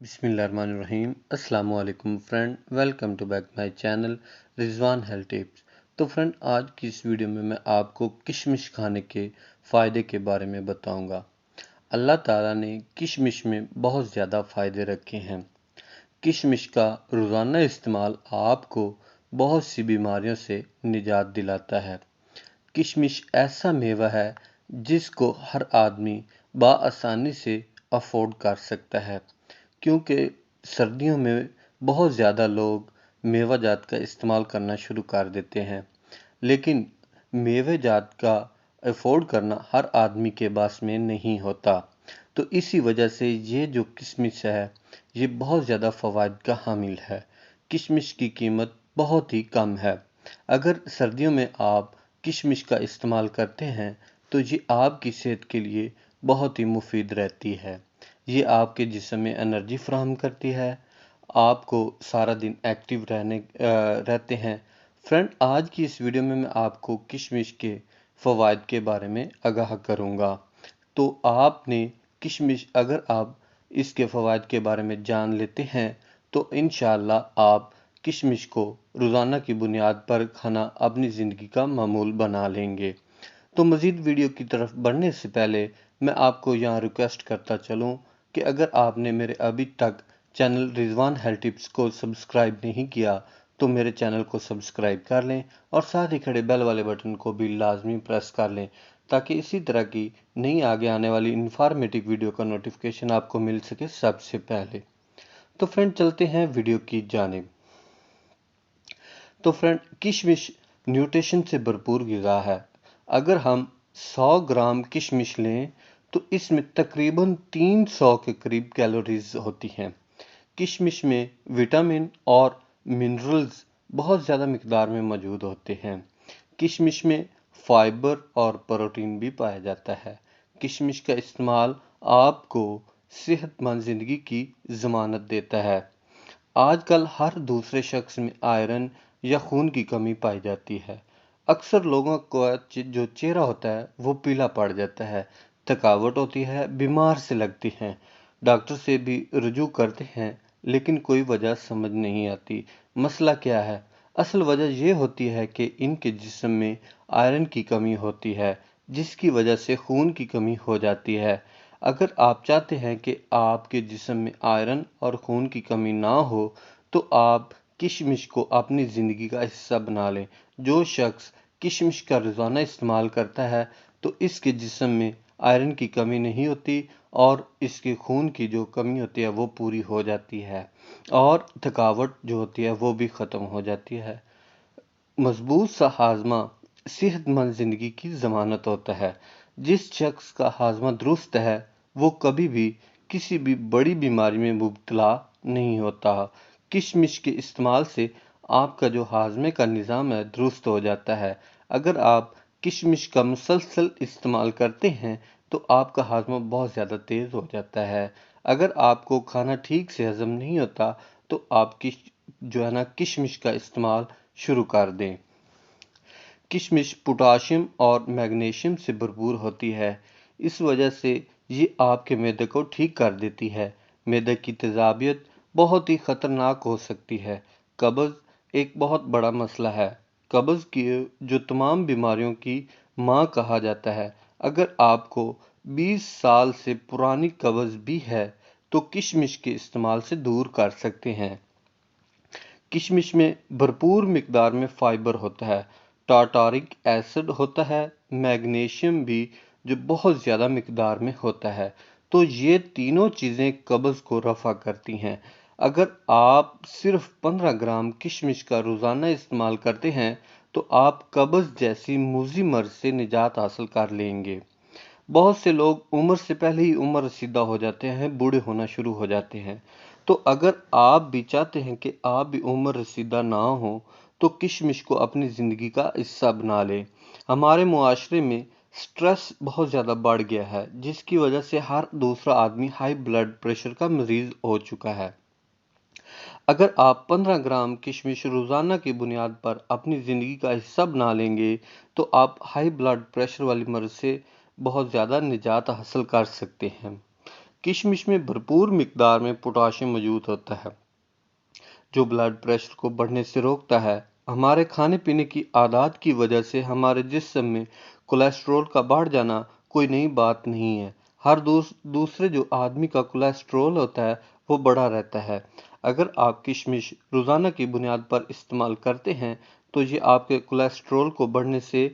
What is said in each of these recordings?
बिस्मिल्लाहिर्रहमानिर्रहीम। अस्सलाम वालेकुम friend, welcome to back my channel Rizwan health tips. तो फ्रेंड, आज की इस वीडियो में मैं आपको किशमिश खाने के फ़ायदे के बारे में बताऊंगा। अल्लाह ताला ने किशमिश में बहुत ज़्यादा फ़ायदे रखे हैं। किशमिश का रोज़ाना इस्तेमाल आपको बहुत सी बीमारियों से निजात दिलाता है। किशमिश ऐसा मेवा है जिसको हर आदमी बआसानी से अफोर्ड कर सकता है, क्योंकि सर्दियों में बहुत ज़्यादा लोग मेवा जात का इस्तेमाल करना शुरू कर देते हैं, लेकिन मेवे जात का अफोर्ड करना हर आदमी के पास में नहीं होता। तो इसी वजह से ये जो किशमिश है ये बहुत ज़्यादा फ़वाइद का हामिल है। किशमिश की कीमत बहुत ही कम है। अगर सर्दियों में आप किशमिश का इस्तेमाल करते हैं तो ये आपकी सेहत के लिए बहुत ही मुफीद रहती है। ये आपके जिस्म में एनर्जी फराहम करती है, आपको सारा दिन एक्टिव रहते हैं। फ्रेंड, आज की इस वीडियो में मैं आपको किशमिश के फ़वाइद के बारे में आगाह करूँगा। तो आपने किशमिश अगर आप इसके फ़वाइद के बारे में जान लेते हैं तो इंशाअल्लाह आप किशमिश को रोज़ाना की बुनियाद पर खाना अपनी ज़िंदगी का मामूल बना लेंगे। तो मज़ीद वीडियो की तरफ बढ़ने से पहले मैं आपको यहाँ रिक्वेस्ट करता चलूँ कि अगर आपने मेरे अभी तक चैनल रिजवान हेल्थ टिप्स को सब्सक्राइब नहीं किया तो मेरे चैनल को सब्सक्राइब कर लें और साथ ही खड़े बेल वाले बटन को भी लाजमी प्रेस कर लें, ताकि इसी तरह की नई आगे आने वाली इंफॉर्मेटिव वीडियो का नोटिफिकेशन आपको मिल सके सबसे पहले। तो फ्रेंड, चलते हैं वीडियो की जानिब। तो फ्रेंड, किशमिश न्यूट्रिशन से भरपूर ग़िज़ा है। अगर हम 100 ग्राम किशमिश लें तो इसमें तकरीबन 300 के करीब कैलोरीज होती हैं। किशमिश में विटामिन और मिनरल्स बहुत ज़्यादा मिकदार में मौजूद होते हैं। किशमिश में फाइबर और प्रोटीन भी पाया जाता है। किशमिश का इस्तेमाल आपको सेहतमंद ज़िंदगी की ज़मानत देता है। आजकल हर दूसरे शख्स में आयरन या खून की कमी पाई जाती है। अक्सर लोगों का जो चेहरा होता है वो पीला पड़ जाता है, थकावट होती है, बीमार से लगती हैं। डॉक्टर से भी रुजू करते हैं, लेकिन कोई वजह समझ नहीं आती। मसला क्या है? असल वजह ये होती है कि इनके जिस्म में आयरन की कमी होती है, जिसकी वजह से खून की कमी हो जाती है। अगर आप चाहते हैं कि आपके जिस्म में आयरन और खून की कमी ना हो तो आप किशमिश को अपनी ज़िंदगी का हिस्सा बना लें। जो शख्स किशमिश का रोज़ाना इस्तेमाल करता है तो इसके जिस्म में आयरन की कमी नहीं होती और इसके खून की जो कमी होती है वो पूरी हो जाती है और थकावट जो होती है वो भी ख़त्म हो जाती है। मजबूत सा हाजमा सेहतमंद जिंदगी की जमानत होता है। जिस शख्स का हाजमा दुरुस्त है वो कभी भी किसी भी बड़ी बीमारी में मुब्तला नहीं होता। किशमिश के इस्तेमाल से आपका जो हाजमे का निज़ाम है दुरुस्त हो जाता है। अगर आप किशमिश का मुसलसल इस्तेमाल करते हैं तो आपका हाजमा बहुत ज़्यादा तेज़ हो जाता है। अगर आपको खाना ठीक से हजम नहीं होता तो आप किशमिश का इस्तेमाल शुरू कर दें। किशमिश पोटाशियम और मैग्नीशियम से भरपूर होती है, इस वजह से ये आपके मैदे को ठीक कर देती है। मैदे की तेज़ाबियत बहुत ही ख़तरनाक हो सकती है। कब्ज़ एक बहुत बड़ा मसला है। कब्ज़ की जो तमाम बीमारियों की माँ कहा जाता है। अगर आपको 20 साल से पुरानी कब्ज़ भी है तो किशमिश के इस्तेमाल से दूर कर सकते हैं। किशमिश में भरपूर मिकदार में फाइबर होता है, टार्टारिक एसिड होता है, मैग्नीशियम भी जो बहुत ज़्यादा मिकदार में होता है। तो ये तीनों चीज़ें कब्ज़ को रफ़ा करती हैं। अगर आप सिर्फ 15 ग्राम किशमिश का रोज़ाना इस्तेमाल करते हैं तो आप कब्ज़ जैसी मुज़ी मर्ज़ से निजात हासिल कर लेंगे। बहुत से लोग उम्र से पहले ही उम्र रसीदा हो जाते हैं, बूढ़े होना शुरू हो जाते हैं। तो अगर आप भी चाहते हैं कि आप भी उम्र रसीदा ना हो तो किशमिश को अपनी ज़िंदगी का हिस्सा बना लें। हमारे मुआशरे में स्ट्रेस बहुत ज़्यादा बढ़ गया है, जिसकी वजह से हर दूसरा आदमी हाई ब्लड प्रेशर का मरीज़ हो चुका है। अगर आप 15 ग्राम किशमिश रोज़ाना की बुनियाद पर अपनी ज़िंदगी का हिस्सा बना लेंगे तो आप हाई ब्लड प्रेशर वाली मर्ज़ से बहुत ज़्यादा निजात हासिल कर सकते हैं। کشمش میں بھرپور مقدار میں پوٹاشیم موجود ہوتا ہے جو بلڈ پریشر کو بڑھنے سے روکتا ہے۔ ہمارے کھانے پینے کی عادات کی وجہ سے ہمارے جسم میں کولیسٹرول کا بڑھ جانا کوئی نئی بات نہیں ہے۔ ہر دوسرے جو آدمی کا کولیسٹرول ہوتا ہے وہ بڑا رہتا ہے۔ اگر آپ کشمش روزانہ کی بنیاد پر استعمال کرتے ہیں تو یہ آپ کے کولیسٹرول کو بڑھنے سے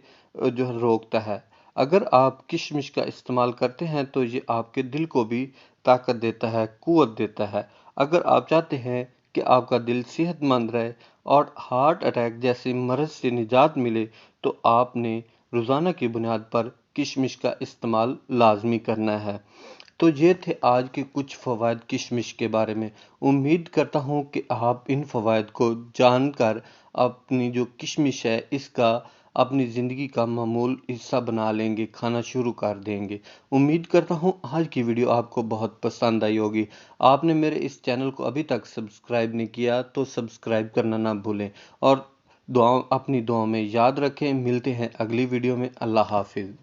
روکتا ہے۔ اگر آپ کشمش کا استعمال کرتے ہیں تو یہ آپ کے دل کو بھی طاقت دیتا ہے، قوت دیتا ہے۔ اگر آپ چاہتے ہیں کہ آپ کا دل صحت مند رہے اور ہارٹ اٹیک جیسے مرض سے نجات ملے تو آپ نے روزانہ کی بنیاد پر کشمش کا استعمال لازمی کرنا ہے۔ تو یہ تھے آج کے کچھ فوائد کشمش کے بارے میں۔ امید کرتا ہوں کہ آپ ان فوائد کو جان کر اپنی جو کشمش ہے اس کا اپنی زندگی کا معمول حصہ بنا لیں گے، کھانا شروع کر دیں گے۔ امید کرتا ہوں آج کی ویڈیو آپ کو بہت پسند آئی ہوگی۔ آپ نے میرے اس چینل کو ابھی تک سبسکرائب نہیں کیا تو سبسکرائب کرنا نہ بھولیں، اور اپنی دعاؤں میں یاد رکھیں۔ ملتے ہیں اگلی ویڈیو میں۔ اللہ حافظ۔